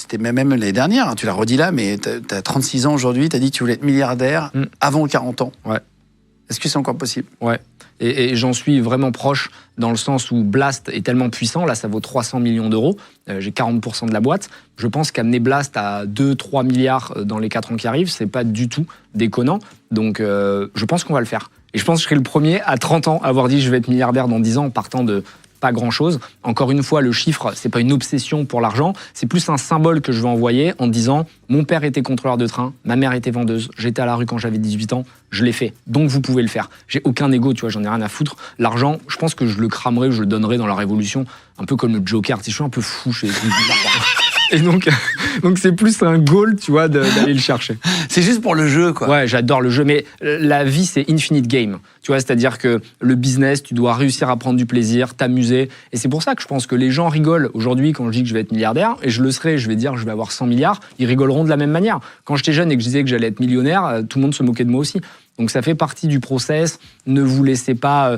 c'était même l'année dernière, hein, tu l'as redit là, mais tu as 36 ans aujourd'hui, tu as dit que tu voulais être milliardaire avant 40 ans. Ouais. Est-ce que c'est encore possible? Ouais. Et j'en suis vraiment proche dans le sens où Blast est tellement puissant. Là, ça vaut 300 millions d'euros. J'ai 40% de la boîte. Je pense qu'amener Blast à 2-3 milliards dans les 4 ans qui arrivent, c'est pas du tout déconnant. Donc, je pense qu'on va le faire. Et je pense que je serai le premier à 30 ans à avoir dit je vais être milliardaire dans 10 ans en partant de pas grand-chose. Encore une fois, le chiffre, c'est pas une obsession pour l'argent, c'est plus un symbole que je veux envoyer en disant mon père était contrôleur de train, ma mère était vendeuse, j'étais à la rue quand j'avais 18 ans, je l'ai fait. Donc vous pouvez le faire. J'ai aucun ego, tu vois, j'en ai rien à foutre. L'argent, je pense que je le cramerai, je le donnerai dans la Révolution, un peu comme le Joker. Tu sais, je suis un peu fou, je suis et donc c'est plus un goal, tu vois, d'aller le chercher. C'est juste pour le jeu, quoi. Ouais, j'adore le jeu, mais la vie, c'est infinite game. Tu vois, c'est-à-dire que le business, tu dois réussir à prendre du plaisir, t'amuser. Et c'est pour ça que je pense que les gens rigolent aujourd'hui quand je dis que je vais être milliardaire, et je le serai, je vais dire que je vais avoir 100 milliards, ils rigoleront de la même manière. Quand j'étais jeune et que je disais que j'allais être millionnaire, tout le monde se moquait de moi aussi. Donc ça fait partie du process. Ne vous laissez pas